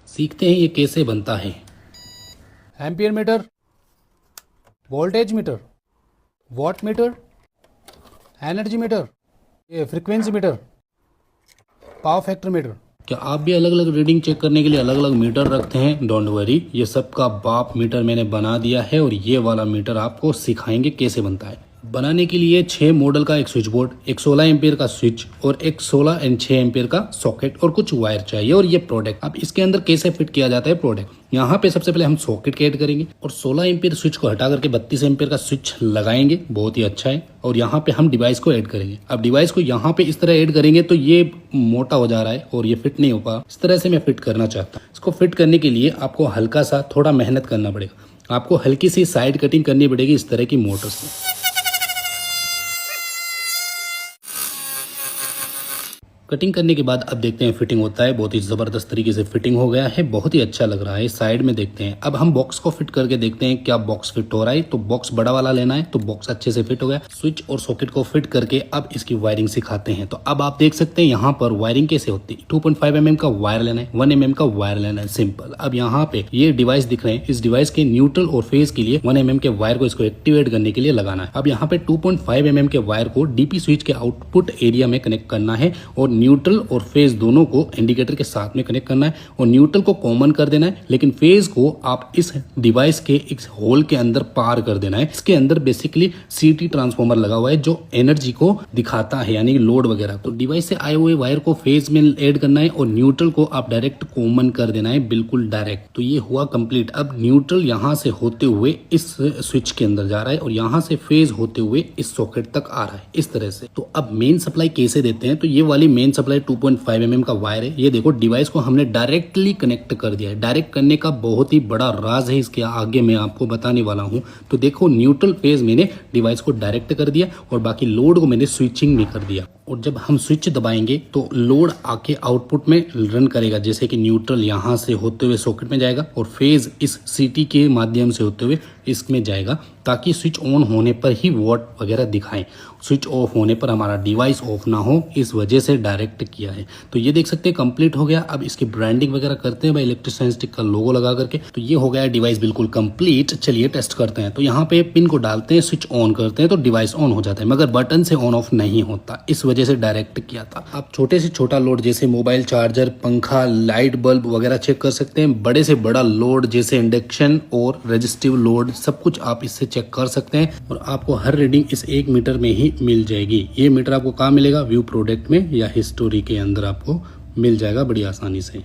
सीखते हैं ये कैसे बनता है। Ampere meter, voltage meter, watt meter, energy meter, ये frequency meter, power factor meter. क्या आप भी अलग अलग रीडिंग चेक करने के लिए अलग अलग मीटर रखते हैं? डोंट वरी, ये सबका बाप मीटर मैंने बना दिया है और ये वाला मीटर आपको सिखाएंगे कैसे बनता है। बनाने के लिए 6 मॉडल का एक स्विच बोर्ड, एक 16 एम्पियर का स्विच और एक 16 एंड 6 एम्पियर का सॉकेट और कुछ वायर चाहिए। और ये प्रोडक्ट अब इसके अंदर कैसे फिट किया जाता है प्रोडक्ट, यहाँ पे सबसे पहले हम सॉकेट के ऐड करेंगे और 16 एम्पियर स्विच को हटा करके 32 एम्पियर का स्विच लगाएंगे, बहुत ही अच्छा है। और यहाँ पे हम डिवाइस को ऐड करेंगे। अब डिवाइस को यहाँ पे इस तरह ऐड करेंगे तो ये मोटा हो जा रहा है और ये फिट नहीं हो पा, इस तरह से मैं फिट करना चाहता हूँ। इसको फिट करने के लिए आपको हल्का सा थोड़ा मेहनत करना पड़ेगा। आपको हल्की सी साइड कटिंग करनी पड़ेगी इस तरह की मोटर से। कटिंग करने के बाद अब देखते हैं फिटिंग होता है। बहुत ही ज़बरदस्त तरीके से फिटिंग हो गया है, बहुत ही अच्छा लग रहा है। साइड में देखते हैं, अब हम बॉक्स को फिट करके देखते हैं क्या बॉक्स फिट हो रहा है। तो बॉक्स बड़ा वाला लेना है, तो बॉक्स अच्छे से फिट हो गया। स्विच और सॉकेट को फिट करके अब इसकी वायरिंग सिखाते हैं। तो अब आप देख सकते हैं यहाँ पर वायरिंग कैसे होती है। 2.5 mm का वायर लेना है, 1 mm का वायर लेना है, सिंपल। अब यहाँ पे ये डिवाइस दिख रहे हैं, इस डिवाइस के न्यूट्रल और फेज के लिए 1 mm के वायर को इसको एक्टिवेट करने के लिए लगाना है। अब यहाँ पे 2.5 mm के वायर को डीपी स्विच के आउटपुट एरिया में कनेक्ट करना है और न्यूट्रल और फेज दोनों को इंडिकेटर के साथ में कनेक्ट करना है और न्यूट्रल को कॉमन कर देना है, लेकिन फेज को आप इस डिवाइस के इस होल के अंदर पार कर देना है। इसके अंदर बेसिकली सीटी ट्रांसफार्मर लगा हुआ है जो एनर्जी को दिखाता है, यानी लोड वगैरह। तो डिवाइस से आए हुए वायर को फेज में ऐड करना है और न्यूट्रल को आप डायरेक्ट कॉमन कर देना है, बिल्कुल डायरेक्ट। तो ये हुआ कंप्लीट। अब न्यूट्रल यहां से होते हुए इस स्विच के अंदर जा रहा है और यहां से फेज होते हुए इस सॉकेट तक आ रहा है, इस तरह से। तो अब मेन सप्लाई कैसे देते हैं, तो ये वाली मेन सप्लाई 2.5 mm का वायर है। ये देखो डिवाइस को हमने डायरेक्टली कनेक्ट कर दिया है। डायरेक्ट करने का बहुत ही बड़ा राज है, इसके आगे मैं आपको बताने वाला हूं। तो देखो न्यूट्रल फेज मैंने डिवाइस को डायरेक्ट कर दिया और बाकी लोड को मैंने स्विचिंग में कर दिया। और जब हम स्विच दबाएंगे तो लोड आके आउटपुट में रन करेगा, जैसे कि न्यूट्रल यहाँ से होते हुए सॉकेट में जाएगा और फेज इस सीटी के माध्यम से होते हुए इसमें जाएगा, ताकि स्विच ऑन होने पर ही वॉट वगैरह दिखाएं। स्विच ऑफ होने पर हमारा डिवाइस ऑफ ना हो, इस वजह से डायरेक्ट किया है। तो ये देख सकते हैं कंप्लीट हो गया। अब इसकी ब्रांडिंग वगैरह करते हैं भाई, इलेक्ट्रिशियन स्टिक का लोगो लगा करके। तो ये हो गया डिवाइस बिल्कुल कंप्लीट। चलिए टेस्ट करते हैं। तो यहाँ पे पिन को डालते हैं, स्विच ऑन करते हैं तो डिवाइस ऑन हो जाता है, मगर बटन से ऑन ऑफ नहीं होता, इस वजह से डायरेक्ट किया था। आप छोटे से छोटा लोड जैसे मोबाइल चार्जर, पंखा, लाइट बल्ब वगैरह चेक कर सकते हैं। बड़े से बड़ा लोड जैसे इंडक्शन और रेजिस्टिव लोड, सब कुछ आप इससे चेक कर सकते हैं और आपको हर रीडिंग इस 1 मीटर में ही मिल जाएगी। ये मीटर आपको कहाँ मिलेगा? व्यू प्रोडक्ट में या हिस्टोरी के अंदर आपको मिल जाएगा बड़ी आसानी से।